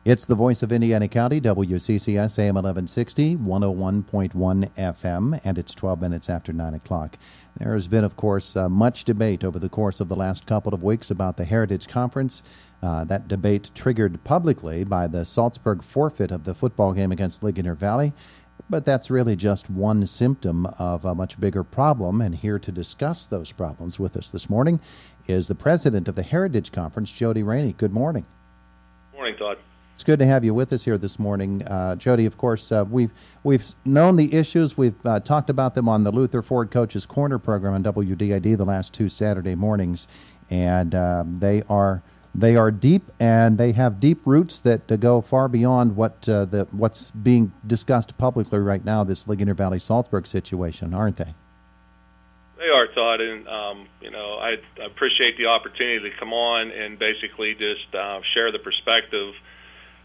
It's the voice of Indiana County, WCCS AM 1160, 101.1 FM, and it's 12 minutes after 9 o'clock. There has been, of course, much debate over the course of the last couple of weeks about the Heritage Conference. That debate triggered publicly by the Salzburg forfeit of the football game against Ligonier Valley. But that's really just one symptom of a much bigger problem, and here to discuss those problems with us this morning is the president of the Heritage Conference, Jody Rainey. Good morning. Good morning, Todd. It's good to have you with us here this morning. Jody, of course, we've known the issues. We've talked about them on the Luther Ford Coach's Corner program on WDID the last two Saturday mornings, and they are deep, and they have deep roots that go far beyond what's being discussed publicly right now, this Ligonier Valley Saltsburg situation, aren't they? They are, Todd, and I appreciate the opportunity to come on and basically just share the perspective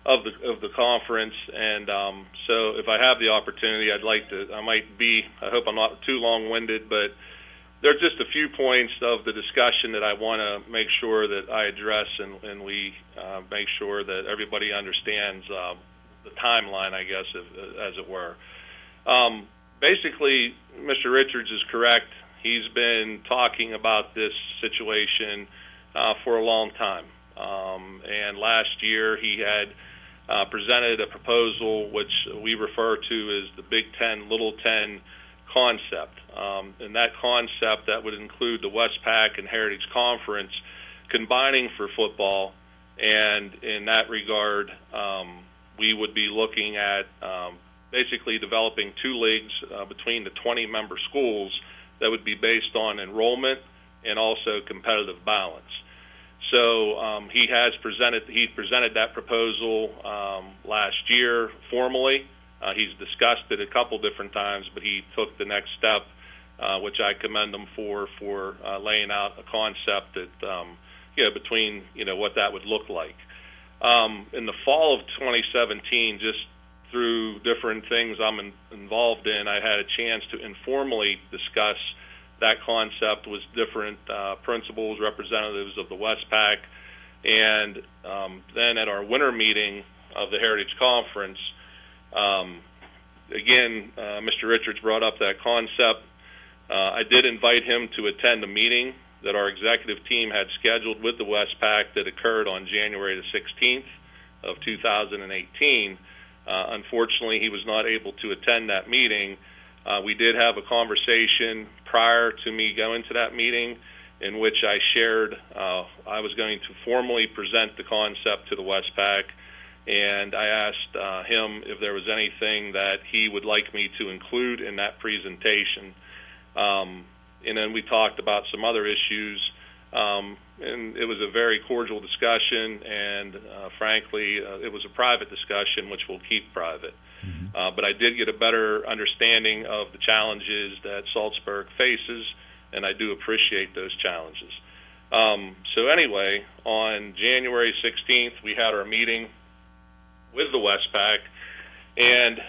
of the conference, and so if I have the opportunity, I hope I'm not too long-winded, but there are just a few points of the discussion that I want to make sure that I address, and we make sure that everybody understands the timeline, I guess, as it were. Basically, Mr. Richards is correct. He's been talking about this situation for a long time, and last year he had presented a proposal which we refer to as the Big Ten, Little Ten concept. And that concept, that would include the Westpac and Heritage Conference combining for football, and in that regard, we would be looking at basically developing two leagues between the 20-member schools that would be based on enrollment and also competitive balance. So he presented that proposal last year formally. He's discussed it a couple different times, but he took the next step, which I commend him for laying out a concept that between what that would look like. In the fall of 2017, just through different things I'm involved in, I had a chance to informally discuss that concept with different principals, representatives of the Westpac, and then at our winter meeting of the Heritage Conference, again, Mr. Richards brought up that concept. I did invite him to attend a meeting that our executive team had scheduled with the Westpac that occurred on January the 16th of 2018. Unfortunately, he was not able to attend that meeting. We did have a conversation prior to me going to that meeting in which I shared I was going to formally present the concept to the Westpac, and I asked him if there was anything that he would like me to include in that presentation. And then we talked about some other issues, and it was a very cordial discussion, and frankly, it was a private discussion, which we'll keep private. Mm-hmm. But I did get a better understanding of the challenges that Salzburg faces, and I do appreciate those challenges. So anyway, on January 16th, we had our meeting with the Westpac, and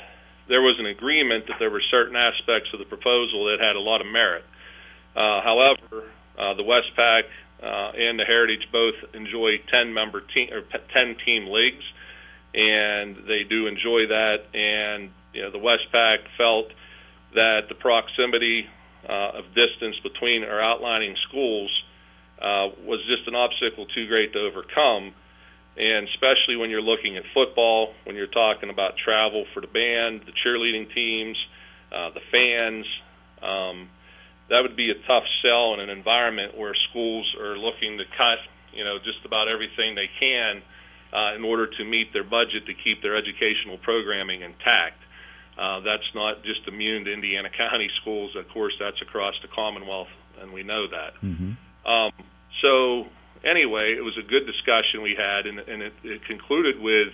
there was an agreement that there were certain aspects of the proposal that had a lot of merit. However, the Westpac and the Heritage both enjoy 10-team leagues, and they do enjoy that. And the Westpac felt that the proximity of distance between our outlining schools was just an obstacle too great to overcome. And especially when you're looking at football, when you're talking about travel for the band, the cheerleading teams, the fans, that would be a tough sell in an environment where schools are looking to cut, just about everything they can in order to meet their budget to keep their educational programming intact. That's not just immune to Indiana County schools. Of course, that's across the Commonwealth, and we know that. Mm-hmm. So anyway, it was a good discussion we had, and it concluded with,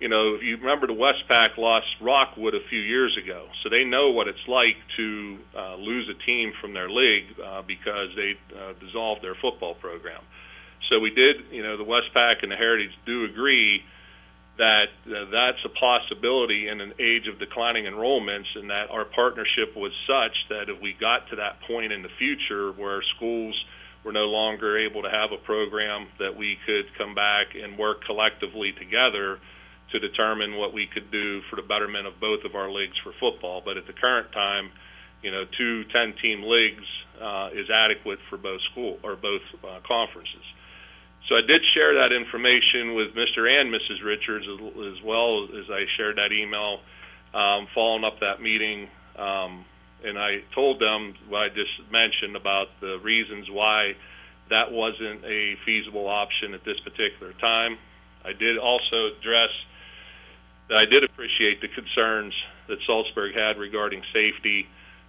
if you remember, the Westpac lost Rockwood a few years ago, so they know what it's like to lose a team from their league because they dissolved their football program. So we did, the Westpac and the Heritage do agree that that's a possibility in an age of declining enrollments, and that our partnership was such that if we got to that point in the future where schools were no longer able to have a program, that we could come back and work collectively together to determine what we could do for the betterment of both of our leagues for football. But at the current time, 2 10-team leagues is adequate for both conferences. So I did share that information with Mr. and Mrs. Richards, as well as I shared that email following up that meeting, and I told them what I just mentioned about the reasons why that wasn't a feasible option at this particular time. I did also address that I did appreciate the concerns that Saltsburg had regarding safety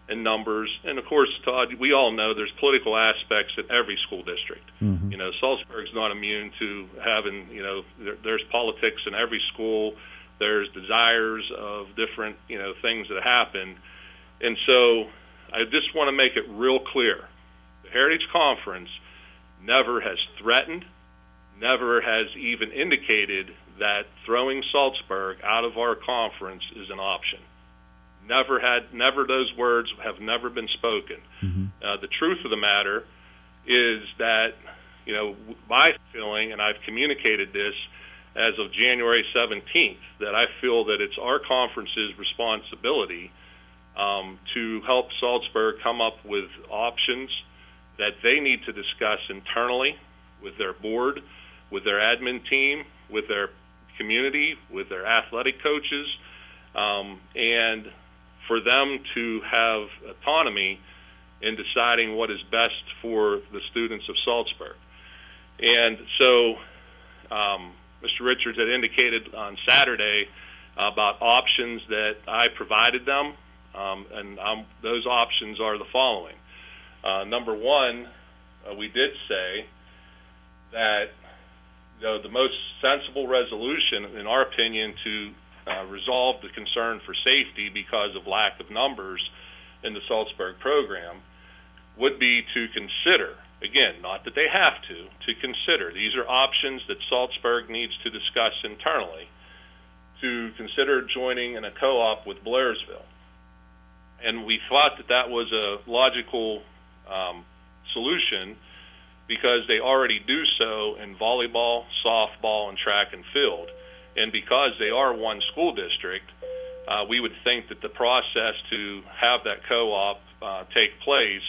and numbers. And, of course, Todd, we all know there's political aspects in every school district. Mm-hmm. Saltsburg's not immune to having, there's politics in every school. There's desires of different, things that happen. And so I just want to make it real clear. The Heritage Conference never has threatened, never has even indicated that throwing Saltsburg out of our conference is an option. Never those words have never been spoken. Mm-hmm. The truth of the matter is that, my feeling, and I've communicated this as of January 17th, that I feel that it's our conference's responsibility to help Saltsburg come up with options that they need to discuss internally with their board, with their admin team, with their community, with their athletic coaches, and for them to have autonomy in deciding what is best for the students of Saltsburg. And so Mr. Richards had indicated on Saturday about options that I provided them, and those options are the following. Number one, we did say that the most sensible resolution, in our opinion, to resolve the concern for safety because of lack of numbers in the Saltsburg program would be to consider, again, not that they have to consider. These are options that Saltsburg needs to discuss internally, to consider joining in a co-op with Blairsville. And we thought that was a logical solution because they already do so in volleyball, softball, and track and field. And because they are one school district, we would think that the process to have that co-op take place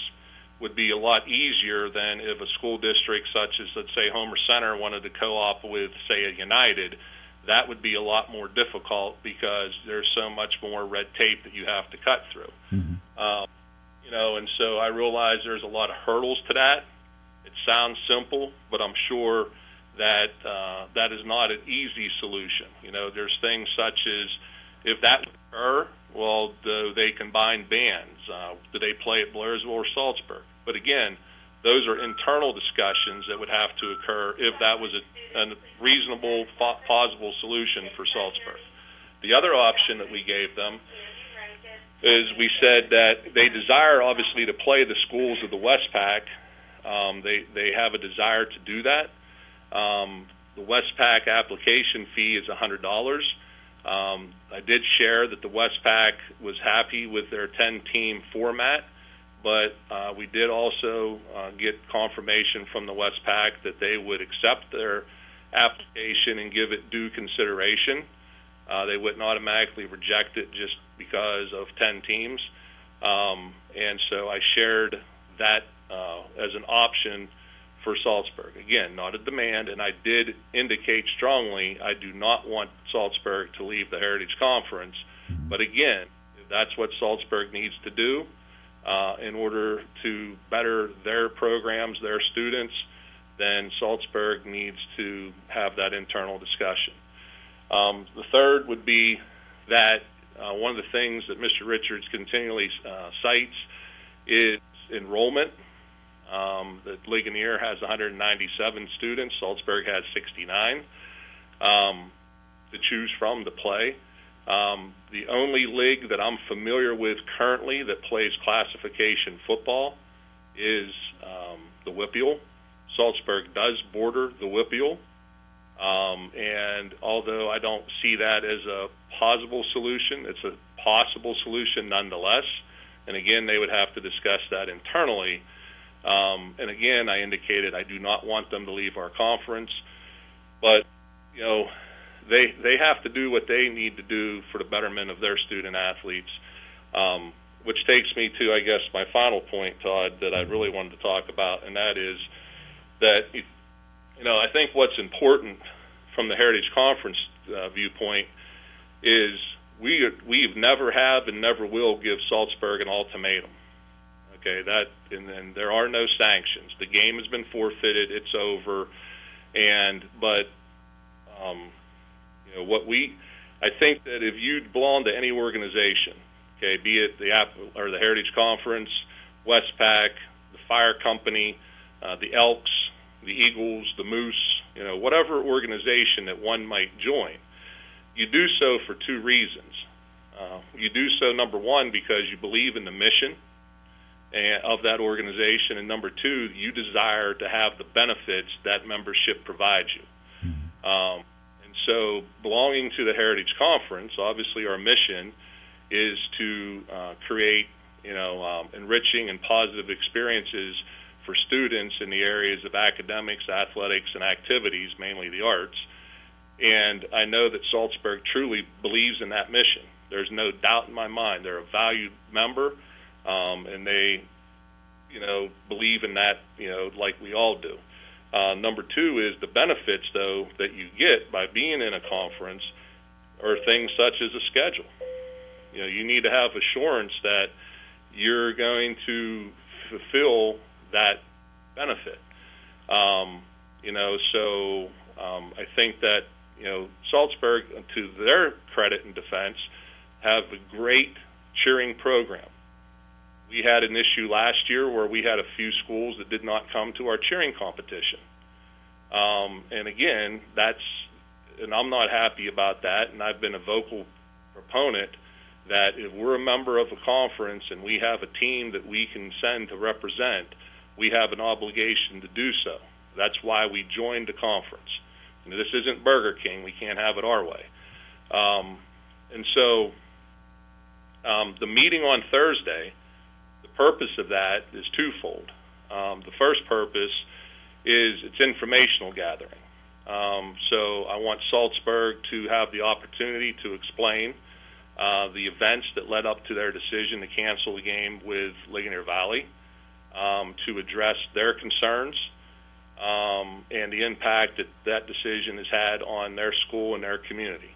would be a lot easier than if a school district such as, let's say, Homer Center wanted to co-op with, say, a United. That would be a lot more difficult because there's so much more red tape that you have to cut through. Mm-hmm. And so I realize there's a lot of hurdles to that. It sounds simple, but I'm sure that that is not an easy solution. There's things such as, if that would occur, well, do they combine bands? Do they play at Blairsville or Saltsburg? But again, those are internal discussions that would have to occur if that was a reasonable, plausible solution for Saltsburg. The other option that we gave them is we said that they desire, obviously, to play the schools of the Westpac. They have a desire to do that. The Westpac application fee is $100. I did share that the Westpac was happy with their 10-team format, but we did also get confirmation from the Westpac that they would accept their application and give it due consideration. They wouldn't automatically reject it just because of 10 teams. And so I shared that as an option for Saltsburg. Again, not a demand, and I did indicate strongly I do not want Saltsburg to leave the Heritage Conference. But again, if that's what Saltsburg needs to do in order to better their programs, their students, then Saltsburg needs to have that internal discussion. The third would be that one of the things that Mr. Richards continually cites is enrollment. That Ligonier has 197 students. Saltsburg has 69 to choose from to play. The only league that I'm familiar with currently that plays classification football is the Whippeal. Saltsburg does border the Whippeal. And although I don't see that as a possible solution, it's a possible solution nonetheless. And again, they would have to discuss that internally. And again, I indicated I do not want them to leave our conference. But, they have to do what they need to do for the betterment of their student athletes, which takes me to, I guess, my final point, Todd, that I really wanted to talk about, and that is that, I think what's important from the Heritage Conference viewpoint is we've never have and never will give Saltsburg an ultimatum. Okay, and there are no sanctions. The game has been forfeited. It's over. But I think that if you belong to any organization, okay, be it the Heritage Conference, Westpac, the Fire Company, the Elks, the Eagles, the Moose, whatever organization that one might join, you do so for two reasons. You do so, number one, because you believe in the mission of that organization, and number two, you desire to have the benefits that membership provides you. And so belonging to the Heritage Conference, obviously our mission is to create, enriching and positive experiences for students in the areas of academics, athletics, and activities, mainly the arts. And I know that Saltsburg truly believes in that mission. There's no doubt in my mind. They're a valued member, and they, believe in that, like we all do. Number two is the benefits, though, that you get by being in a conference are things such as a schedule. You need to have assurance that you're going to fulfill that benefit. So I think that, Saltsburg, to their credit and defense, have a great cheering program. We had an issue last year where we had a few schools that did not come to our cheering competition. And again, and I'm not happy about that, and I've been a vocal proponent that if we're a member of a conference and we have a team that we can send to represent, we have an obligation to do so. That's why we joined the conference. This isn't Burger King. We can't have it our way. And so the meeting on Thursday, the purpose of that is twofold. The first purpose is it's informational gathering. So I want Saltsburg to have the opportunity to explain the events that led up to their decision to cancel the game with Ligonier Valley, to address their concerns and the impact that decision has had on their school and their community.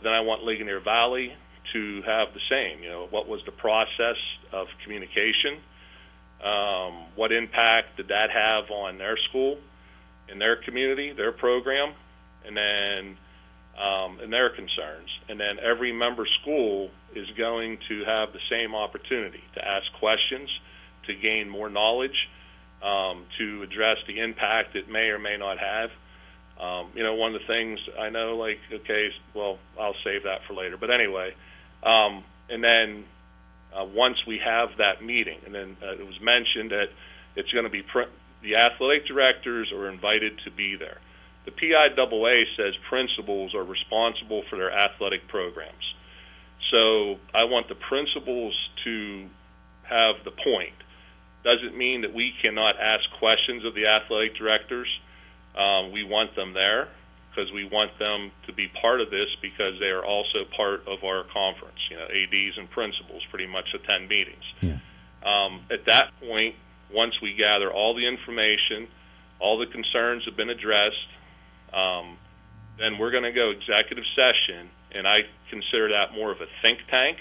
Then I want Ligonier Valley to have the same. What was the process of communication? What impact did that have on their school and their community, their program, and then and their concerns? And then every member school is going to have the same opportunity to ask questions, to gain more knowledge, to address the impact it may or may not have. One of the things I know, I'll save that for later. But anyway, and then once we have that meeting, and then it was mentioned that it's going to be the athletic directors are invited to be there. The PIAA says principals are responsible for their athletic programs. So I want the principals to have the point. Doesn't mean that we cannot ask questions of the athletic directors. We want them there because we want them to be part of this because they are also part of our conference. ADs and principals pretty much attend meetings. Yeah. At that point, once we gather all the information, all the concerns have been addressed, then we're going to go executive session, and I consider that more of a think tank.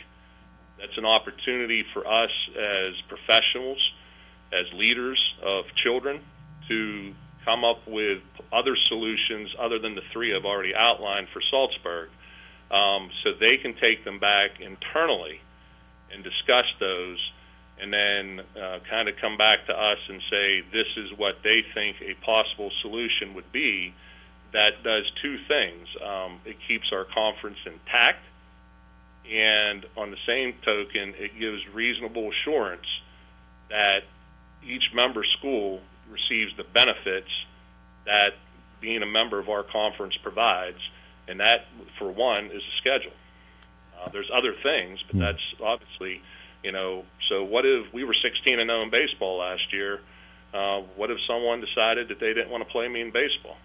That's an opportunity for us as professionals, as leaders of children, to come up with other solutions other than the three I've already outlined for Saltsburg, so they can take them back internally and discuss those, and then kind of come back to us and say this is what they think a possible solution would be. That does two things. It keeps our conference intact, and on the same token, it gives reasonable assurance that each member school receives the benefits that being a member of our conference provides, and that, for one, is a schedule. There's other things, but that's obviously, so what if we were 16-0 in baseball last year? What if someone decided that they didn't want to play me in baseball?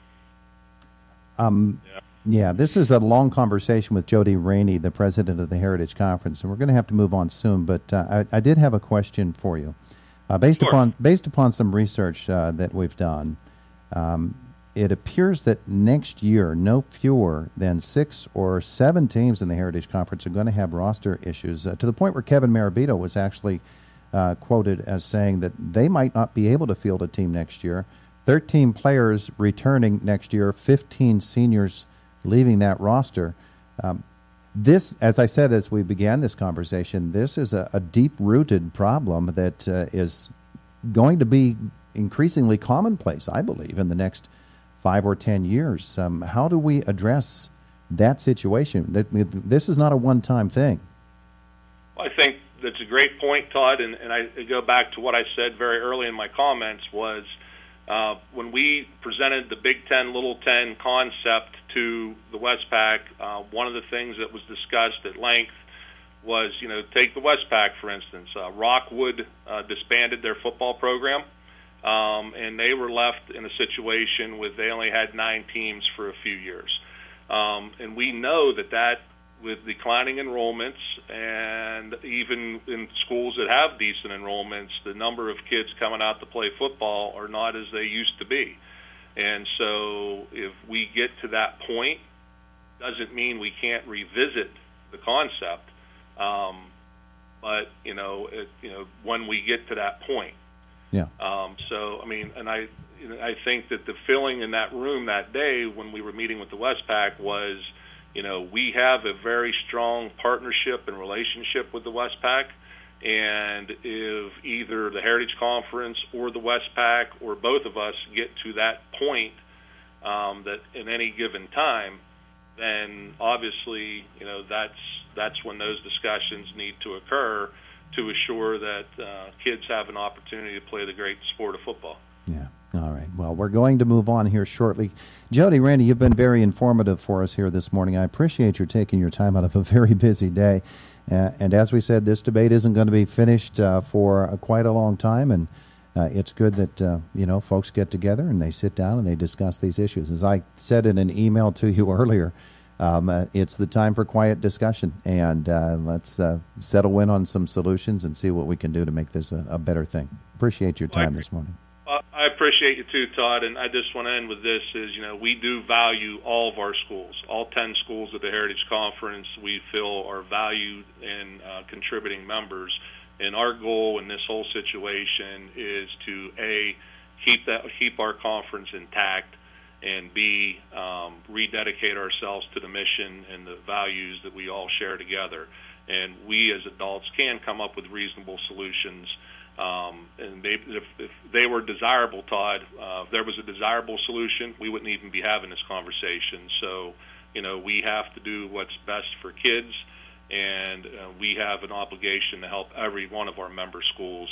Yeah, this is a long conversation with Jody Rainey, the president of the Heritage Conference, and we're going to have to move on soon. But I did have a question for you, based upon some research that we've done. It appears that next year, no fewer than 6 or 7 teams in the Heritage Conference are going to have roster issues, to the point where Kevin Marabito was actually quoted as saying that they might not be able to field a team next year. 13 players returning next year, 15 seniors leaving that roster. This, as I said as we began this conversation, this is a deep-rooted problem that is going to be increasingly commonplace, I believe, in the next 5 or 10 years. How do we address that situation? This is not a one-time thing. Well, I think that's a great point, Todd, and I go back to what I said very early in my comments was when we presented the Big Ten, Little Ten concept to the Westpac, one of the things that was discussed at length was, take the Westpac, for instance. Rockwood disbanded their football program, and they were left in a situation where they only had 9 teams for a few years. And we know that with declining enrollments, and even in schools that have decent enrollments, the number of kids coming out to play football are not as they used to be. And so if we get to that point, doesn't mean we can't revisit the concept, but when we get to that point. Yeah. I think that the feeling in that room that day when we were meeting with the Westpac was, we have a very strong partnership and relationship with the Westpac, and if either the Heritage Conference or the Westpac or both of us get to that point that in any given time, then obviously, that's when those discussions need to occur to assure that kids have an opportunity to play the great sport of football. Yeah. All right. Well, we're going to move on here shortly. Jody Rainey, you've been very informative for us here this morning. I appreciate your taking your time out of a very busy day. And as we said, this debate isn't going to be finished for quite a long time. And it's good that, folks get together and they sit down and they discuss these issues. As I said in an email to you earlier, it's the time for quiet discussion. And let's settle in on some solutions and see what we can do to make this a better thing. Appreciate your time this morning. I appreciate you too, Todd, and I just want to end with this is, we do value all of our schools. All 10 schools of the Heritage Conference we feel are valued and contributing members. And our goal in this whole situation is to, A, keep our conference intact, and B, rededicate ourselves to the mission and the values that we all share together. And we as adults can come up with reasonable solutions. And if they were desirable, Todd, if there was a desirable solution, we wouldn't even be having this conversation. So, we have to do what's best for kids, and we have an obligation to help every one of our member schools,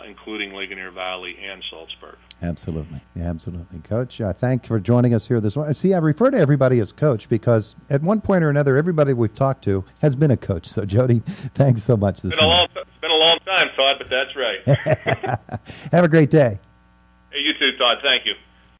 including Ligonier Valley and Saltsburg. Absolutely. Absolutely. Coach, thank you for joining us here this morning. See, I refer to everybody as coach because at one point or another, everybody we've talked to has been a coach. So, Jody, thanks so much this morning. It's been a long time, Todd, but that's right. Have a great day. Hey, you too, Todd. Thank you.